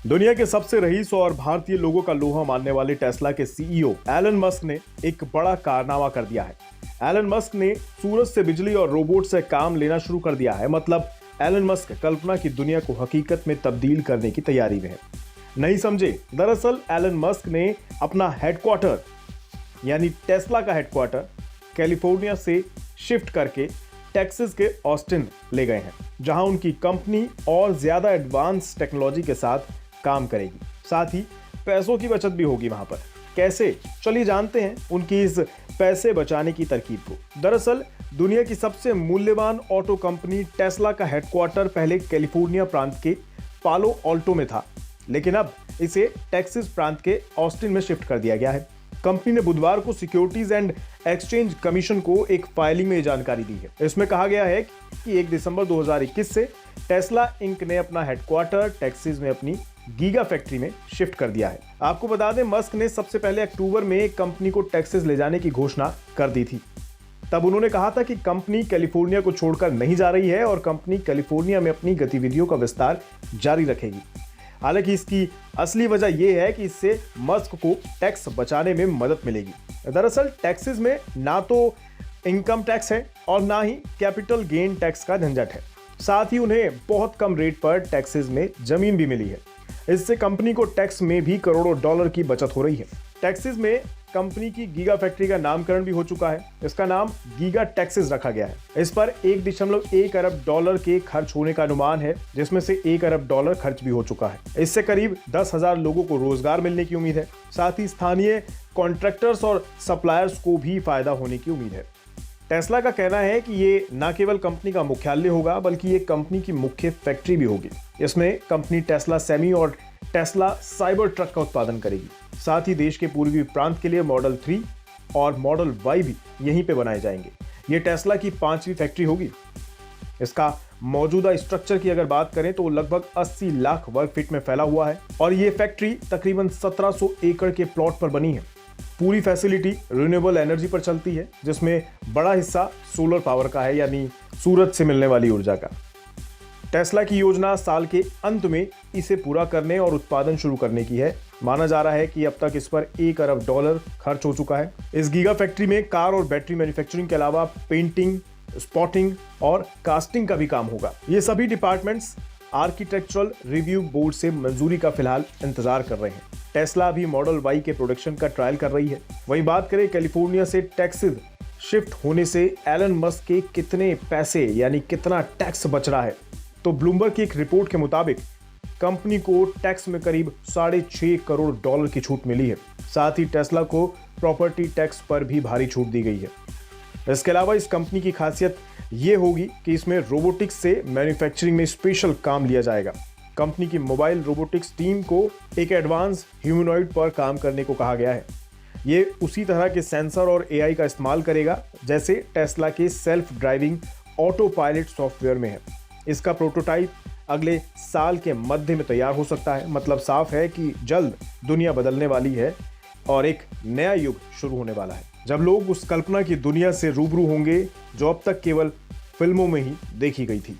दुनिया के सबसे रईस और भारतीय लोगों का लोहा मानने वाले टेस्ला के सीईओ एलन मस्क ने एक बड़ा कारनामा कर दिया है। एलन मस्क ने सूरज से बिजली और रोबोट से काम लेना शुरू कर दिया है। मतलब एलन मस्क कल्पना की दुनिया को हकीकत में तब्दील करने की तैयारी में है। नहीं समझे? दरअसल एलन मस्क ने अपना हेडक्वार्टर यानी टेस्ला का हेडक्वार्टर कैलिफोर्निया से शिफ्ट करके टेक्सास के ऑस्टिन ले गए हैं, जहां उनकी कंपनी और ज्यादा एडवांस टेक्नोलॉजी के साथ काम करेगी। साथ ही पैसों की बचत भी होगी वहां पर। कैसे? चलिए जानते हैं उनकी इस पैसे बचाने की तरकीब को। दरअसल दुनिया की सबसे मूल्यवान ऑटो कंपनी टेस्ला का हेडक्वार्टर पहले कैलिफोर्निया प्रांत के पालो ऑल्टो में था, लेकिन अब इसे टेक्सास प्रांत के ऑस्टिन में शिफ्ट कर दिया गया है। कंपनी ने बुधवार को सिक्योरिटीज एंड एक्सचेंज कमीशन को एक फाइलिंग में जानकारी दी है। इसमें कहा गया है कि 1 दिसंबर 2021 से टेस्ला इंक ने अपना हेडक्वार्टर टेक्सास में अपनी गीगा फैक्ट्री में शिफ्ट कर दिया है। आपको बता दें, मस्क ने सबसे पहले अक्टूबर में कंपनी को टेक्सास ले जाने की घोषणा कर दी थी। तब उन्होंने कहा था कि कंपनी कैलिफोर्निया को छोड़कर नहीं जा रही है और कंपनी कैलिफोर्निया में अपनी गतिविधियों का विस्तार जारी रखेगी। हालांकि इसकी असली वजह यह है कि इससे मस्क को टैक्स बचाने में मदद मिलेगी। दरअसल टेक्सास में ना तो इनकम टैक्स है और ना ही कैपिटल गेन टैक्स का झंझट है। साथ ही उन्हें बहुत कम रेट पर टेक्सास में जमीन भी मिली है। इससे कंपनी को टैक्स में भी करोड़ों डॉलर की बचत हो रही है। टेक्सास में कंपनी की गीगा फैक्ट्री का नामकरण भी हो चुका है। इसका नाम गीगा टेक्सास रखा गया है। इस पर 1.1 अरब डॉलर के खर्च होने का अनुमान है, जिसमें से 1 अरब डॉलर खर्च भी हो चुका है। इससे करीब 10,000 लोगों को रोजगार मिलने की उम्मीद है। साथ ही स्थानीय कॉन्ट्रैक्टर्स और सप्लायर्स को भी फायदा होने की उम्मीद है। टेस्ला का कहना है कि ये न केवल कंपनी का मुख्यालय होगा, बल्कि ये कंपनी की मुख्य फैक्ट्री भी होगी। इसमें कंपनी टेस्ला सेमी और टेस्ला साइबर ट्रक का उत्पादन करेगी। साथ ही देश के पूर्वी प्रांत के लिए मॉडल 3 और मॉडल Y भी यहीं पे बनाए जाएंगे। ये टेस्ला की 5वीं फैक्ट्री होगी। इसका मौजूदा स्ट्रक्चर की अगर बात करें तो लगभग 80 लाख वर्ग फीट में फैला हुआ है और ये फैक्ट्री तकरीबन 1700 एकड़ के प्लॉट पर बनी है। पूरी फैसिलिटी रिन्यूएबल एनर्जी पर चलती है, जिसमें बड़ा हिस्सा सोलर पावर का है, यानी सूरज से मिलने वाली ऊर्जा का। टेस्ला की योजना साल के अंत में इसे पूरा करने और उत्पादन शुरू करने की है। माना जा रहा है कि अब तक इस पर 1 अरब डॉलर खर्च हो चुका है। इस गीगा फैक्ट्री में कार और बैटरी मैन्युफैक्चरिंग के अलावा पेंटिंग, स्पॉटिंग और कास्टिंग का भी काम होगा। ये सभी डिपार्टमेंट्स आर्किटेक्चरल रिव्यू बोर्ड से मंजूरी का फिलहाल इंतजार कर रहे हैं। टेस्ला भी मॉडल Y के प्रोडक्शन का ट्रायल कर रही है। वहीं बात करें कैलिफोर्निया से टेक्सास शिफ्ट होने से एलन मस्क के कितने पैसे यानी कितना टैक्स बच रहा है, तो ब्लूमबर्ग की एक रिपोर्ट के मुताबिक कंपनी को टैक्स में करीब 6.5 करोड़ डॉलर की छूट मिली है। साथ ही टेस्ला को प्रॉपर्टी टैक्स पर भी भारी छूट दी गई है। इसके अलावा इस कंपनी की खासियत ये होगी कि इसमें रोबोटिक्स से मैन्युफैक्चरिंग में स्पेशल काम लिया जाएगा। कंपनी की मोबाइल रोबोटिक्स टीम को एक एडवांस ह्यूमनॉइड पर काम करने को कहा गया है। ये उसी तरह के सेंसर और AI का इस्तेमाल करेगा जैसे टेस्ला के self driving auto pilot software में है। इसका प्रोटोटाइप अगले साल के मध्य में तैयार हो सकता है। मतलब साफ है कि जल्द दुनिया बदलने वाली है और एक नया युग शुरू होने वाला है, जब लोग उस कल्पना की दुनिया से रूबरू होंगे जो अब तक केवल फिल्मों में ही देखी गई थी।